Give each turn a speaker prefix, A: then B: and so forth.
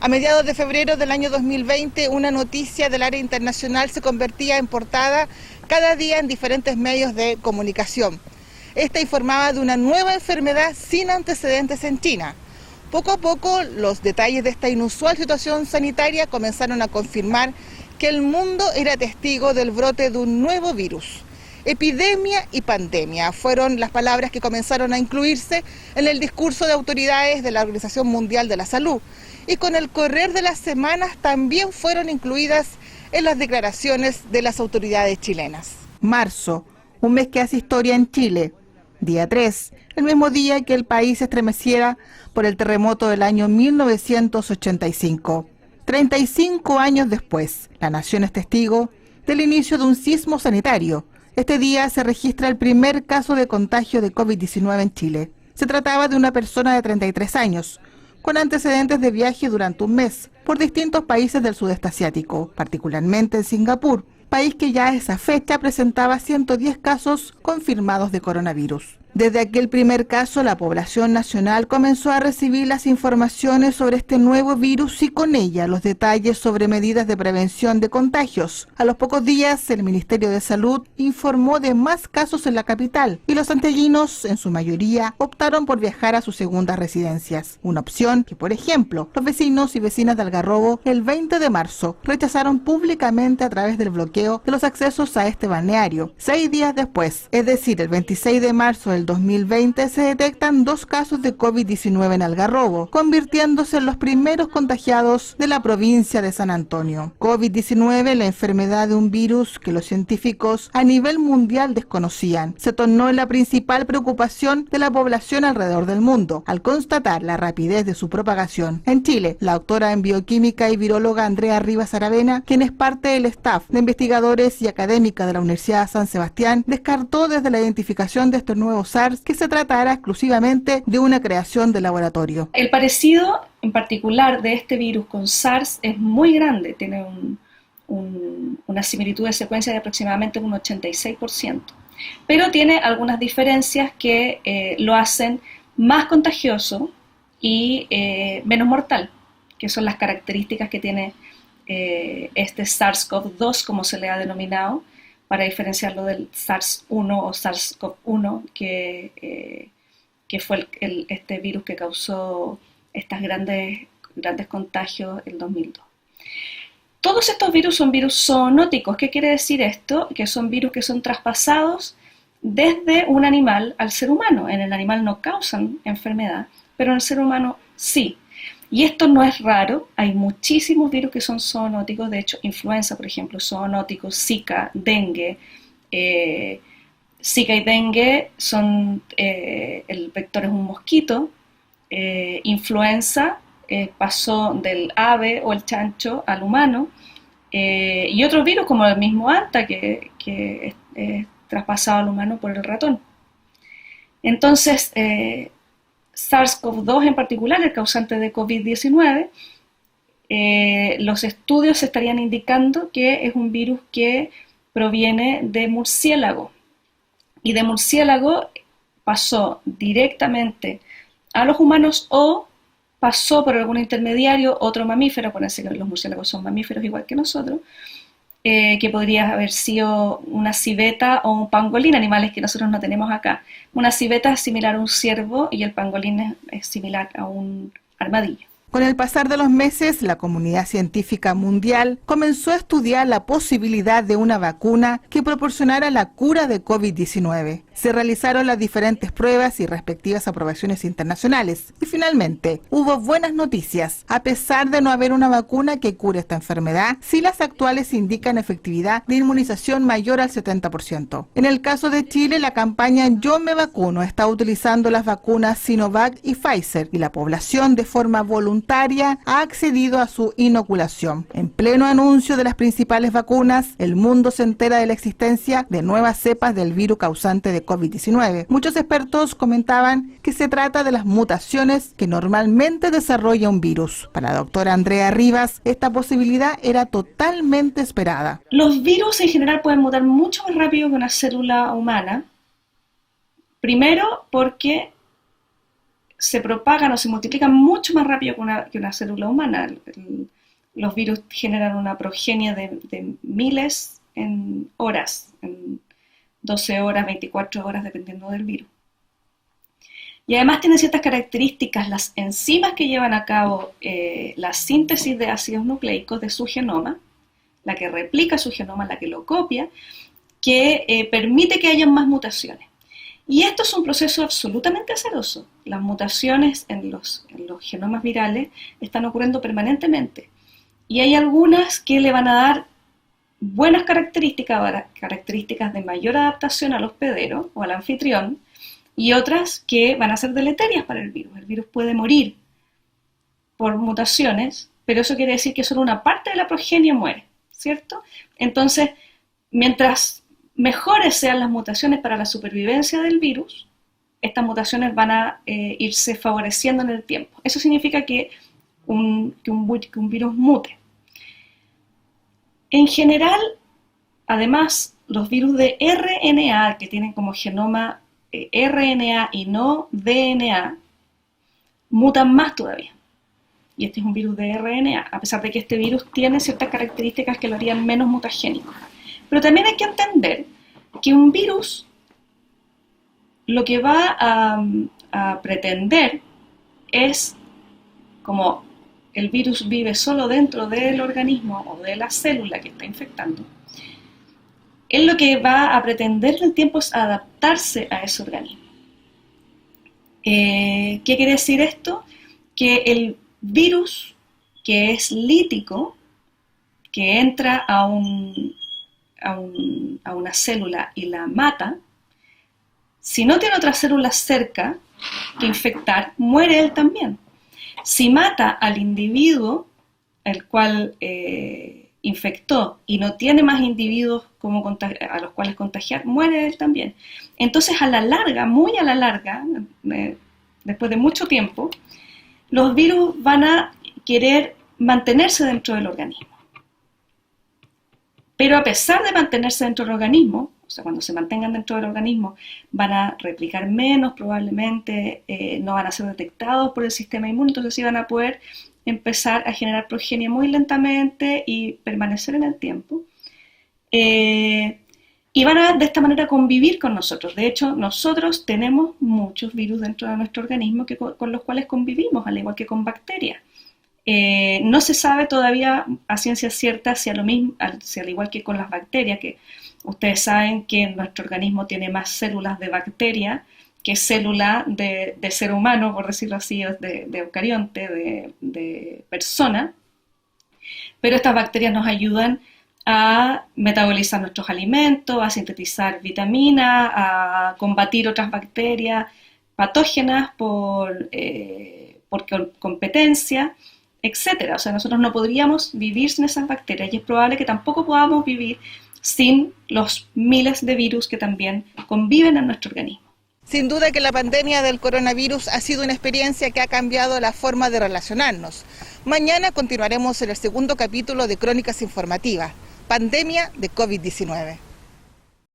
A: A mediados de febrero del año 2020, una noticia del área internacional se convertía en portada cada día en diferentes medios de comunicación. Esta informaba de una nueva enfermedad sin antecedentes en China. Poco a poco, los detalles de esta inusual situación sanitaria comenzaron a confirmar que el mundo era testigo del brote de un nuevo virus. Epidemia y pandemia fueron las palabras que comenzaron a incluirse en el discurso de autoridades de la Organización Mundial de la Salud, y con el correr de las semanas también fueron incluidas en las declaraciones de las autoridades chilenas. Marzo, un mes que hace historia en Chile. Día 3, el mismo día que el país se estremeciera por el terremoto del año 1985. 35 años después, la nación es testigo del inicio de un sismo sanitario. Este día se registra el primer caso de contagio de COVID-19 en Chile. Se trataba de una persona de 33 años, con antecedentes de viaje durante un mes por distintos países del sudeste asiático, particularmente en Singapur, país que ya a esa fecha presentaba 110 casos confirmados de coronavirus. Desde aquel primer caso, la población nacional comenzó a recibir las informaciones sobre este nuevo virus y con ella los detalles sobre medidas de prevención de contagios. A los pocos días, el Ministerio de Salud informó de más casos en la capital y los santiaguinos, en su mayoría, optaron por viajar a sus segundas residencias. Una opción que, por ejemplo, los vecinos y vecinas de Algarrobo, el 20 de marzo, rechazaron públicamente a través del bloqueo de los accesos a este balneario. 6 días después, es decir, el 26 de marzo del 2020, se detectan 2 casos de COVID-19 en Algarrobo, convirtiéndose en los primeros contagiados de la provincia de San Antonio. COVID-19, la enfermedad de un virus que los científicos a nivel mundial desconocían, se tornó en la principal preocupación de la población alrededor del mundo, al constatar la rapidez de su propagación. En Chile, la doctora en bioquímica y viróloga Andrea Rivas Aravena, quien es parte del staff de investigadores y académica de la Universidad de San Sebastián, descartó desde la identificación de estos nuevos SARS que se tratara exclusivamente de una creación de laboratorio.
B: El parecido en particular de este virus con SARS es muy grande, tiene una similitud de secuencia de aproximadamente un 86%, pero tiene algunas diferencias que lo hacen más contagioso y menos mortal, que son las características que tiene este SARS-CoV-2, como se le ha denominado, para diferenciarlo del SARS-1 o SARS-CoV-1, que fue este virus que causó estos grandes contagios en 2002. Todos estos virus son virus zoonóticos. ¿Qué quiere decir esto? Que son virus que son traspasados desde un animal al ser humano. En el animal no causan enfermedad, pero en el ser humano sí. Y esto no es raro, hay muchísimos virus que son zoonóticos, de hecho, influenza, por ejemplo, zoonótico, Zika, dengue. Zika y dengue son, el vector es un mosquito, influenza pasó del ave o el chancho al humano, y otros virus como el mismo Anta, que es traspasado al humano por el ratón. Entonces, SARS-CoV-2 en particular, el causante de COVID-19, los estudios estarían indicando que es un virus que proviene de murciélago, y de murciélago pasó directamente a los humanos o pasó por algún intermediario, otro mamífero. Acuérdense que los murciélagos son mamíferos igual que nosotros, que podría haber sido una civeta o un pangolín, animales que nosotros no tenemos acá. Una civeta es similar a un ciervo y el pangolín es similar a un armadillo.
A: Con el pasar de los meses, la comunidad científica mundial comenzó a estudiar la posibilidad de una vacuna que proporcionara la cura de COVID-19. Se realizaron las diferentes pruebas y respectivas aprobaciones internacionales. Y finalmente, hubo buenas noticias. A pesar de no haber una vacuna que cure esta enfermedad, sí las actuales indican efectividad de inmunización mayor al 70%. En el caso de Chile, la campaña Yo me vacuno está utilizando las vacunas Sinovac y Pfizer, y la población de forma voluntaria ha accedido a su inoculación. En pleno anuncio de las principales vacunas, el mundo se entera de la existencia de nuevas cepas del virus causante de COVID-19. Muchos expertos comentaban que se trata de las mutaciones que normalmente desarrolla un virus. Para la doctora Andrea Rivas, esta posibilidad era totalmente esperada.
B: Los virus en general pueden mutar mucho más rápido que una célula humana. Primero porque se propagan o se multiplican mucho más rápido que una célula humana. Los virus generan una progenie de miles en horas, en 12 horas, 24 horas, dependiendo del virus. Y además tienen ciertas características las enzimas que llevan a cabo la síntesis de ácidos nucleicos de su genoma, la que replica su genoma, la que lo copia, que permite que haya más mutaciones. Y esto es un proceso absolutamente azaroso. Las mutaciones en los genomas virales están ocurriendo permanentemente. Y hay algunas que le van a dar buenas características de mayor adaptación al hospedero o al anfitrión, y otras que van a ser deleterias para el virus. El virus puede morir por mutaciones, pero eso quiere decir que solo una parte de la progenie muere, ¿cierto? Entonces, mientras mejores sean las mutaciones para la supervivencia del virus, estas mutaciones van a irse favoreciendo en el tiempo. Eso significa que un virus mute. En general, además, los virus de RNA, que tienen como genoma RNA y no DNA, mutan más todavía. Y este es un virus de RNA, a pesar de que este virus tiene ciertas características que lo harían menos mutagénico. Pero también hay que entender que un virus lo que va a pretender es, como el virus vive solo dentro del organismo o de la célula que está infectando, él lo que va a pretender en el tiempo es adaptarse a ese organismo. ¿Qué quiere decir esto? Que el virus que es lítico, que entra a una célula y la mata, si no tiene otras células cerca que infectar, muere él también. Si mata al individuo el cual infectó y no tiene más individuos a los cuales contagiar, muere él también. Entonces, a la larga, muy a la larga, después de mucho tiempo, los virus van a querer mantenerse dentro del organismo. Pero a pesar de mantenerse dentro del organismo, o sea, cuando se mantengan dentro del organismo, van a replicar menos probablemente, no van a ser detectados por el sistema inmune, entonces sí van a poder empezar a generar progenie muy lentamente y permanecer en el tiempo. Y van a de esta manera convivir con nosotros. De hecho, nosotros tenemos muchos virus dentro de nuestro organismo con los cuales convivimos, al igual que con bacterias. No se sabe todavía a ciencia cierta si al igual que con las bacterias, que ustedes saben que nuestro organismo tiene más células de bacteria que células de ser humano, por decirlo así, de eucarionte, de persona, pero estas bacterias nos ayudan a metabolizar nuestros alimentos, a sintetizar vitaminas, a combatir otras bacterias patógenas por competencia, etcétera. O sea, nosotros no podríamos vivir sin esas bacterias y es probable que tampoco podamos vivir sin los miles de virus que también conviven en nuestro organismo.
A: Sin duda que la pandemia del coronavirus ha sido una experiencia que ha cambiado la forma de relacionarnos. Mañana continuaremos en el segundo capítulo de Crónicas Informativas, Pandemia de COVID-19.